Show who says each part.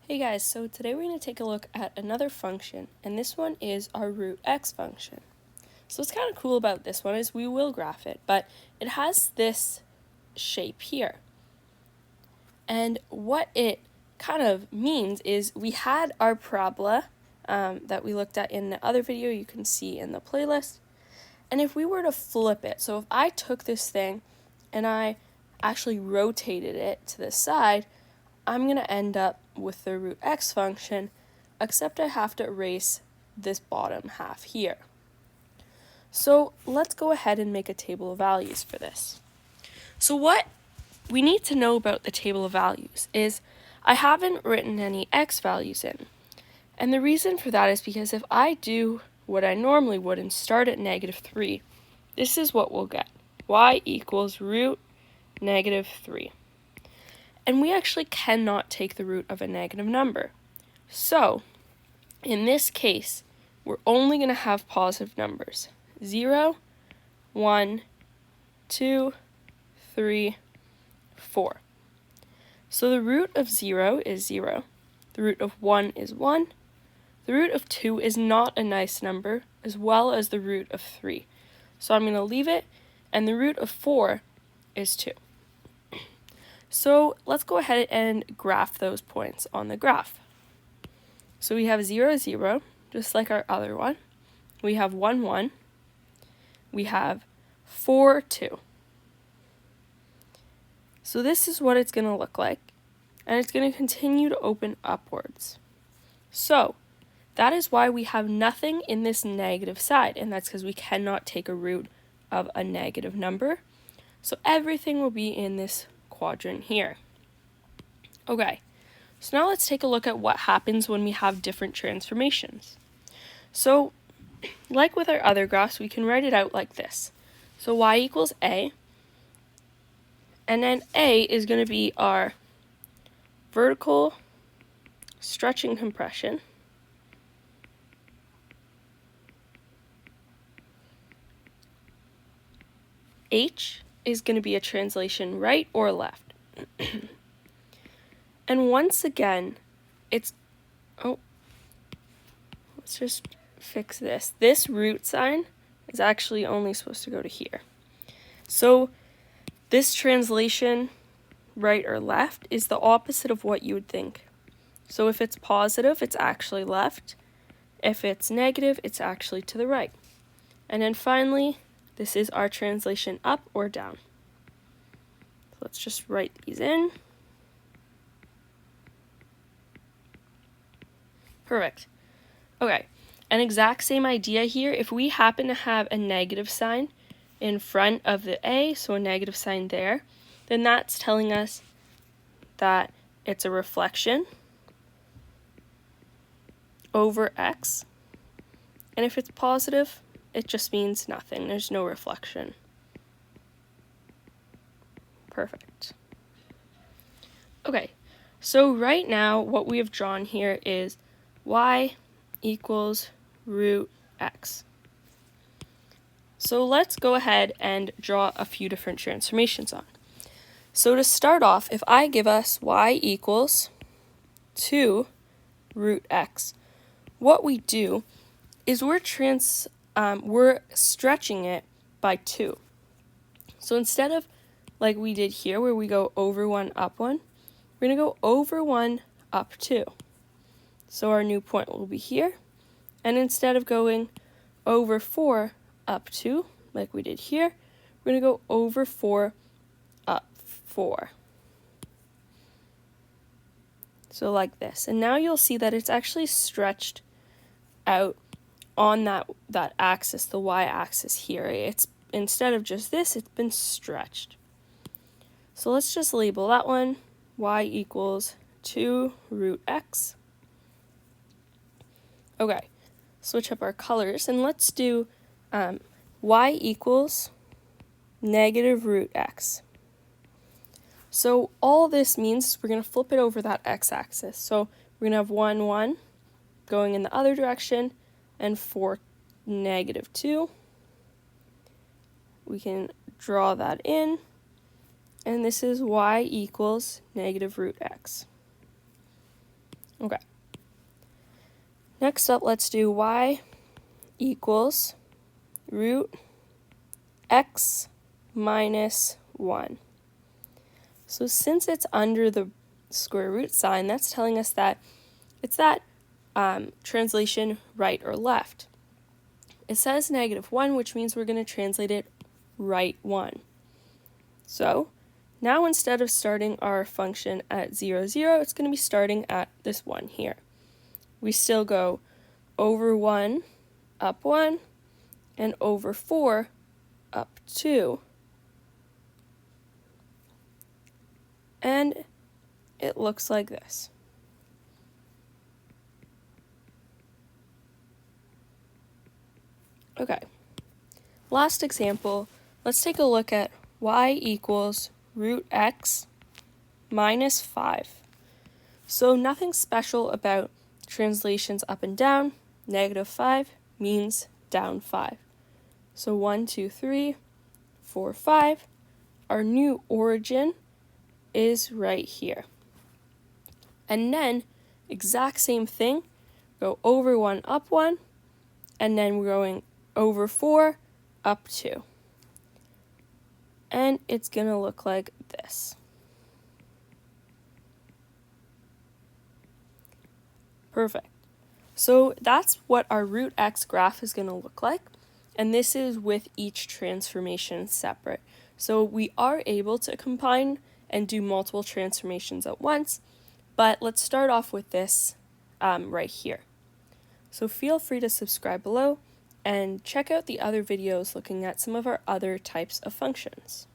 Speaker 1: Hey guys, so today we're going to take a look at another function, and this one is our root x function. So what's kind of cool about this one is we will graph it, but it has this shape here. And what it kind of means is we had our parabola that we looked at in the other video, you can see in the playlist. And if we were to flip it, so if I took this thing and I actually rotated it to the side, I'm going to end up with the root x function, except I have to erase this bottom half here. So let's go ahead and make a table of values for this. So what we need to know about the table of values is I haven't written any x values in. And the reason for that is because if I do what I normally would and start at -3, this is what we'll get. Y equals root -3. And we actually cannot take the root of a negative number. So, in this case, we're only going to have positive numbers. 0, 1, 2, 3, 4. So the root of 0 is 0. The root of 1 is 1. The root of 2 is not a nice number, as well as the root of 3. So I'm going to leave it, and the root of 4 is 2. So let's go ahead and graph those points on the graph. So we have 0, 0, just like our other one. We have 1, 1. We have 4, 2. So this is what it's going to look like, and it's going to continue to open upwards. So that is why we have nothing in this negative side, and that's because we cannot take a root of a negative number. So everything will be in this quadrant here. Okay, so now let's take a look at what happens when we have different transformations. So, like with our other graphs, we can write it out like this. So y equals a, and then a is going to be our vertical stretching compression. H is going to be a translation right or left. And once again, let's just fix this. This root sign is actually only supposed to go to here. So this translation, right or left, is the opposite of what you would think. So if it's positive, it's actually left. If it's negative, it's actually to the right. And then finally, this is our translation up or down. So let's just write these in. Perfect. Okay, an exact same idea here. If we happen to have a negative sign in front of the A, so a negative sign there, then that's telling us that it's a reflection over x. And if it's positive, it just means nothing. There's no reflection. Perfect. Okay, so right now what we have drawn here is y equals root x. So let's go ahead and draw a few different transformations on. So to start off, if I give us y equals 2 root x, what we do is we're stretching it by 2. So instead of like we did here where we go over 1, up 1, we're going to go over 1, up 2. So our new point will be here. And instead of going over 4, up 2, like we did here, we're going to go over 4, up 4. So like this. And now you'll see that it's actually stretched out on that axis, the y-axis here. It's instead of just this, it's been stretched. So let's just label that one y equals 2 root x. Okay, switch up our colors, and let's do y equals negative root x. So all this means is we're going to flip it over that x-axis. So we're going to have 1, 1 going in the other direction, and 4, -2. We can draw that in, and this is y equals negative root x. Okay. Next up, let's do y equals root x minus 1. So since it's under the square root sign, that's telling us that it's that translation right or left. It says -1, which means we're going to translate it right 1. So now instead of starting our function at 0, 0, it's going to be starting at this 1 here. We still go over 1, up 1, and over 4, up 2. And it looks like this. Okay, last example, let's take a look at y equals root x minus 5. So nothing special about translations up and down. -5 means down 5. So 1, 2, 3, 4, 5. Our new origin is right here. And then, exact same thing, go over 1, up 1, and then we're going over 4, up 2. And it's going to look like this. Perfect. So that's what our root x graph is going to look like. And this is with each transformation separate. So we are able to combine and do multiple transformations at once. But let's start off with this right here. So feel free to subscribe below and check out the other videos looking at some of our other types of functions.